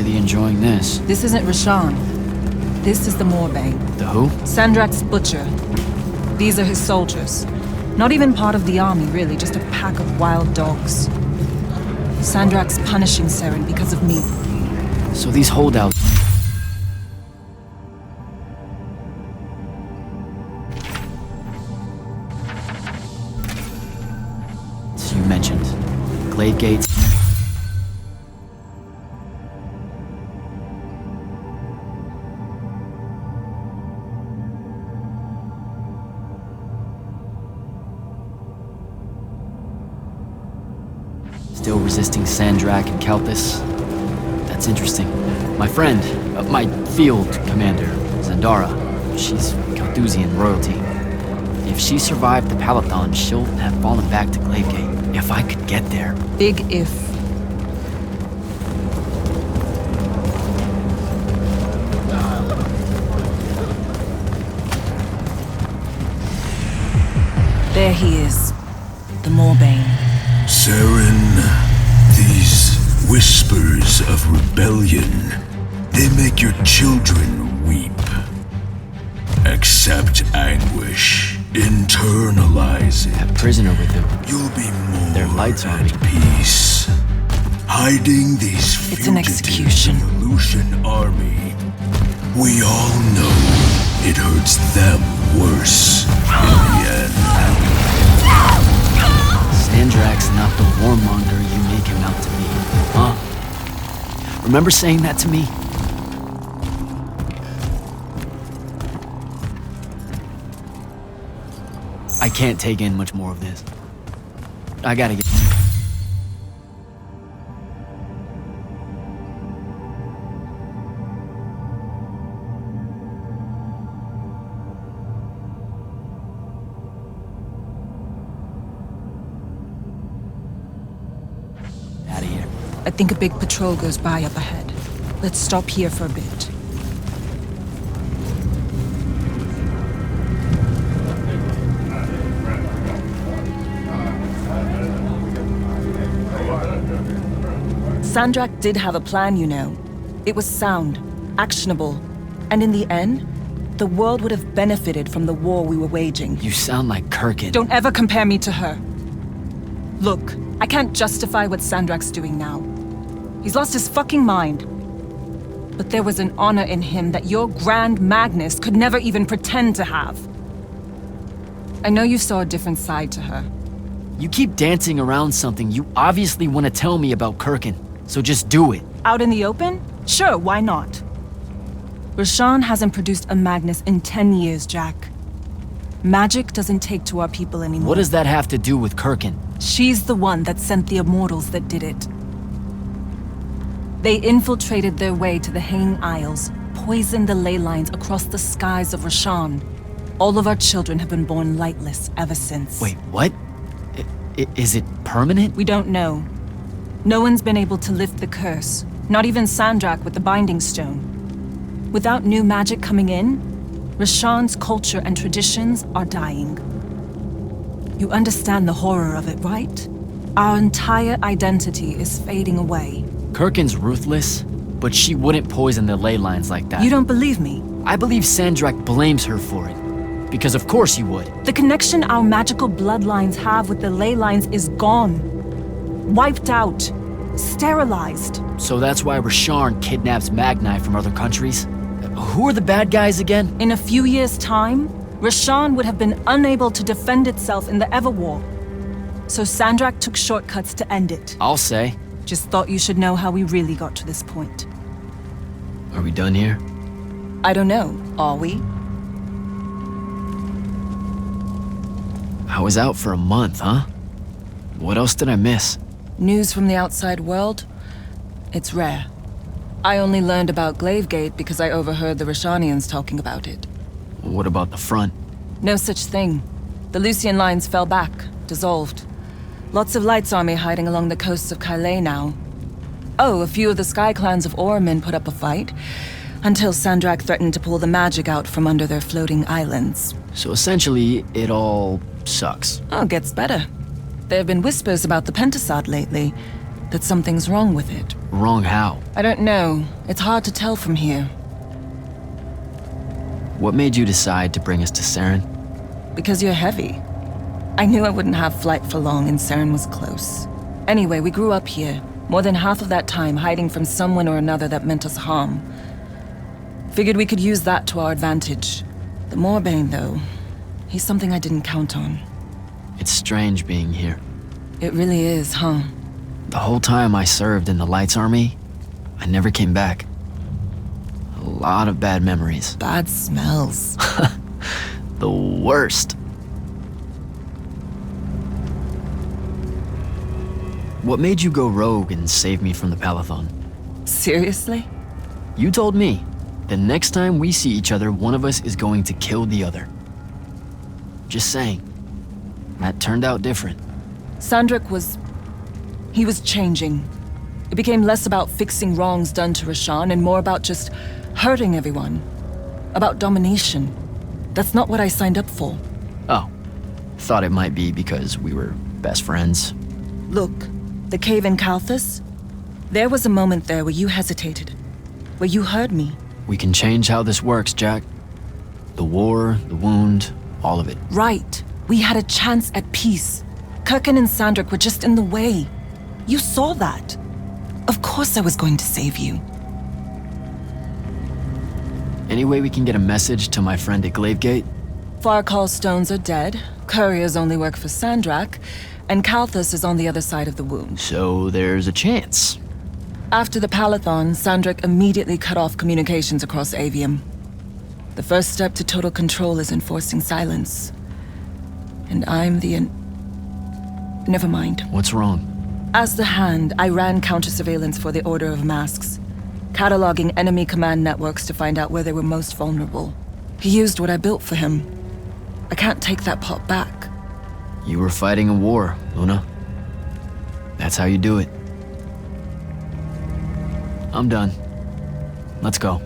Really enjoying this. This isn't Rashan. This is the Moorbane. The who? Sandrak's butcher. These are his soldiers. Not even part of the army, really, just a pack of wild dogs. Sandrak's punishing Seren because of me. So these holdouts... So you mentioned Glade Gates. Still resisting Sandrak and Kalthus. That's interesting. My friend, my field commander, Zandara, she's Kalthusian royalty. If she survived the Palathon, she'll have fallen back to Glavegate. If I could get there. Big if. There he is. The Moorbane. Seren, these whispers of rebellion, they make your children weep. Accept anguish. Internalize it. That prisoner with them. You'll be more Their lights on at peace. Hiding these It's an fugitives execution. in the Lucian army. We all know it hurts them worse in the end. Sandrak's not the warmonger you make him out to be, huh? Remember saying that to me? I can't take in much more of this. I gotta get... out of here. I think a big patrol goes by up ahead. Let's stop here for a bit. Sandrak did have a plan, you know. It was sound, actionable, and in the end, the world would have benefited from the war we were waging. You sound like Kirkin. Don't ever compare me to her. Look, I can't justify what Sandrak's doing now. He's lost his fucking mind. But there was an honor in him that your Grand Magnus could never even pretend to have. I know you saw a different side to her. You keep dancing around something you obviously want to tell me about Kirkin. So just do it. Out in the open? Sure, why not? Rashan hasn't produced a Magnus in 10 years, Jack. Magic doesn't take to our people anymore. What does that have to do with Kirkin? She's the one that sent the Immortals that did it. They infiltrated their way to the Hanging Isles, poisoned the ley lines across the skies of Rashan. All of our children have been born lightless ever since. Wait, what? Is it permanent? We don't know. No one's been able to lift the curse, not even Sandrak with the Binding Stone. Without new magic coming in, Rashan's culture and traditions are dying. You understand the horror of it, right? Our entire identity is fading away. Kirkin's ruthless, but she wouldn't poison the ley lines like that. You don't believe me? I believe Sandrak blames her for it. Because of course he would. The connection our magical bloodlines have with the ley lines is gone. Wiped out. Sterilized. So that's why Rasharn kidnaps Magni from other countries? Who are the bad guys again? In a few years' time, Rashan would have been unable to defend itself in the Everwar. So Sandrak took shortcuts to end it. I'll say. Just thought you should know how we really got to this point. Are we done here? I don't know. Are we? I was out for a month, huh? What else did I miss? News from the outside world? It's rare. I only learned about Glavegate because I overheard the Rashanians talking about it. What about the front? No such thing. The Lucian lines fell back, dissolved. Lots of Light's army hiding along the coasts of Kylay now. Oh, a few of the Sky Clans of Orman put up a fight, until Sandrak threatened to pull the magic out from under their floating islands. So essentially, it all sucks. Oh, gets better. There have been whispers about the Pentasod lately. that something's wrong with it. Wrong how? I don't know. It's hard to tell from here. What made you decide to bring us to Saren? Because you're heavy. I knew I wouldn't have flight for long, and Saren was close. Anyway, we grew up here, more than half of that time hiding from someone or another that meant us harm. Figured we could use that to our advantage. The Moorbane, though, he's something I didn't count on. It's strange being here. It really is, huh? The whole time I served in the Lights Army, I never came back. A lot of bad memories. Bad smells. The worst. What made you go rogue and save me from the Palathon? Seriously? You told me, the next time we see each other, one of us is going to kill the other. Just saying. That turned out different. Sandrak he was changing. It became less about fixing wrongs done to Rashawn and more about just hurting everyone. About domination. That's not what I signed up for. Oh, thought it might be because we were best friends. Look, the cave in Kalthus? There was a moment there where you hesitated. Where you heard me. We can change how this works, Jack. The war, the wound, all of it. Right. We had a chance at peace. Kirkin and Sandrak were just in the way. You saw that. Of course I was going to save you. Any way we can get a message to my friend at Glavegate? Farkal's stones are dead, couriers only work for Sandrak, and Kalthus is on the other side of the wound. So there's a chance. After the Palathon, Sandrak immediately cut off communications across Aveum. The first step to total control is enforcing silence. And I'm Never mind. What's wrong? As the Hand, I ran counter-surveillance for the Order of Masks, cataloging enemy command networks to find out where they were most vulnerable. He used what I built for him. I can't take that pot back. You were fighting a war, Luna. That's how you do it. I'm done. Let's go.